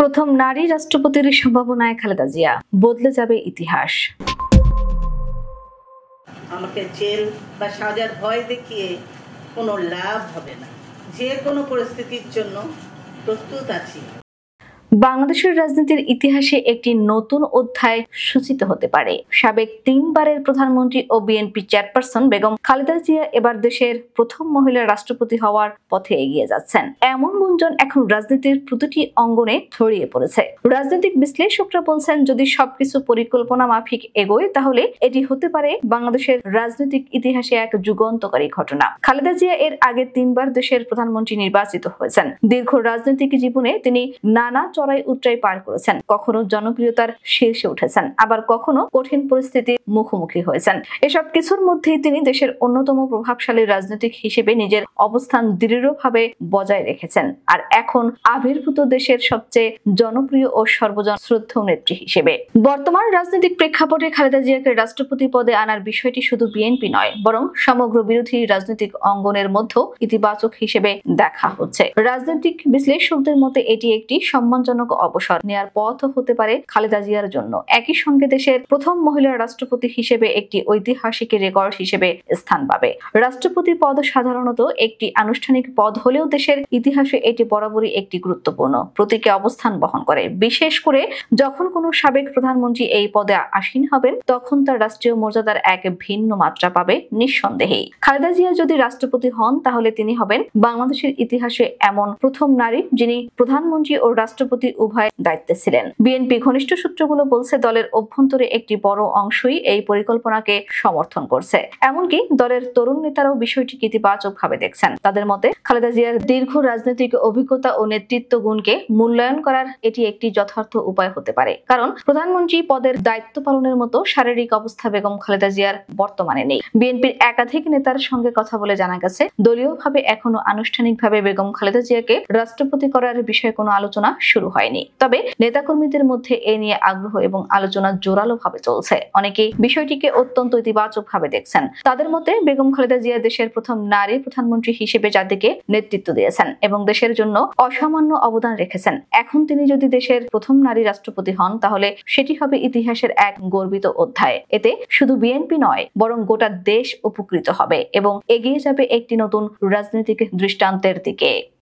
প্রথম নারী রাষ্ট্রপতির সম্ভাবনায় খালেদা জিয়া, বদলে যাবে ইতিহাস। আমাকে জেল বা সাজার ভয় দেখিয়ে কোনো লাভ হবে না। যে কোনো পরিস্থিতির জন্য প্রস্তুত আছি। বাংলাদেশের রাজনীতির ইতিহাসে একটি নতুন অধ্যায় সূচিত হতে পারে। সাবেক 3 বারের প্রধানমন্ত্রী ও বিএনপি চেয়ারপারসন বেগম খালেদা জিয়া এবার দেশের প্রথম মহিলা রাষ্ট্রপতি হওয়ার পথে এগিয়ে যাচ্ছেন। এমন গুঞ্জন এখন রাজনীতির প্রতিটি অঙ্গনে ছড়িয়ে পড়েছে। রাজনৈতিক বিশ্লেষকরা বলছেন, যদি সবকিছু পরিকল্পনা মাফিক এগোয় তাহলে এটি হতে পারে বাংলাদেশের রাজনৈতিক ইতিহাসে এক যুগান্তকারী ঘটনা। খালেদা জিয়া এর আগে 3 বার দেশের প্রধানমন্ত্রী নির্বাচিত হয়েছেন। দীর্ঘ রাজনৈতিক জীবনে তিনি নানা চড়াই উতরাই পার করেছেন। কখনো জনপ্রিয়তার শীর্ষে উঠেছেন, আবার কখনো কঠিন পরিস্থিতির মুখোমুখি হয়েছেন। এসব কিছুর মধ্যেই তিনি দেশের অন্যতম প্রভাবশালী রাজনীতিক হিসেবে নিজের অবস্থান দৃঢ়ভাবে বজায় রেখেছেন। আর এখন আবির্ভূত দেশের সবচেয়ে জনপ্রিয় ও সর্বজন শ্রদ্ধেয় নেত্রী হিসেবে। বর্তমান রাজনৈতিক প্রেক্ষাপটে খালেদা জিয়াকে রাষ্ট্রপতি পদে আনার বিষয়টি শুধু বিএনপি নয়, বরং সমগ্র বিরোধী রাজনৈতিক অঙ্গনের মধ্যে ইতিবাচক হিসেবে দেখা হচ্ছে। রাজনৈতিক বিশ্লেষকদের মতে এটি একটি সম্মানজনক অবসর নেয়ার পথ হতে পারে খালেদা জিয়ার জন্য। একই সঙ্গে দেশের প্রথম মহিলা রাষ্ট্রপতি হিসেবে একটি ঐতিহাসিক রেকর্ড হিসেবে স্থান পাবে। রাষ্ট্রপতি পদ সাধারণত একটি আনুষ্ঠানিক পদ হলেও দেশের ইতিহাসে এটি বরাবরই একটি গুরুত্বপূর্ণ প্রতীকী অবস্থান বহন করে। বিশেষ করে যখন কোনো সাবেক প্রধানমন্ত্রী এই পদে আসীন হবেন, তখন তার রাষ্ট্রীয় মর্যাদার এক ভিন্ন মাত্রা পাবে নিঃসন্দেহেই। খালেদা জিয়া যদি রাষ্ট্রপতি হন, তাহলে তিনি হবেন বাংলাদেশের ইতিহাসে এমন প্রথম নারী যিনি প্রধানমন্ত্রী ও রাষ্ট্রপতি উভয় দায়িত্বে ছিলেন। বিএনপি ঘনিষ্ঠ সূত্রগুলো বলছে, দলের অভ্যন্তরে একটি বড় অংশই এই পরিকল্পনাকে সমর্থন করছে। এমনকি দলের তরুণ নেতারাও বিষয়টিকে ইতিবাচকভাবে দেখছেন। তাদের মতে, খালেদা জিয়ার দীর্ঘ রাজনৈতিক অভিজ্ঞতা ও নেতৃত্ব গুণকে মূল্যায়ন করার এটি একটি যথার্থ উপায় হতে পারে। কারণ প্রধানমন্ত্রী পদের দায়িত্ব পালনের মতো শারীরিক অবস্থা বেগম খালেদা জিয়ার বর্তমানে নেই। বিএনপির একাধিক নেতার সঙ্গে কথা বলে জানা গেছে, দলীয়ভাবে এখনো আনুষ্ঠানিকভাবে বেগম খালেদা জিয়াকে রাষ্ট্রপতি করার বিষয়ে কোনো আলোচনা শুরু হয়নি। তবে নেতাকর্মীদের মধ্যে এ নিয়ে আগ্রহ এবং আলোচনা জোরালো ভাবে চলছে। অনেকেই বিষয়টিকে অত্যন্ত ইতিবাচক ভাবে দেখছেন। তাদের মতে, বেগম খালেদা জিয়া দেশের প্রথম নারী প্রধানমন্ত্রী হিসেবে জাতিকে নেতৃত্ব দিয়েছেন এবং দেশের জন্য অসামান্য অবদান রেখেছেন। এখন তিনি যদি দেশের প্রথম নারী রাষ্ট্রপতি হন, তাহলে সেটি হবে ইতিহাসের এক গর্বিত অধ্যায়। এতে শুধু বিএনপি নয়, বরং গোটা দেশ উপকৃত হবে এবং এগিয়ে যাবে একটি নতুন রাজনৈতিক দৃষ্টান্তের দিকে।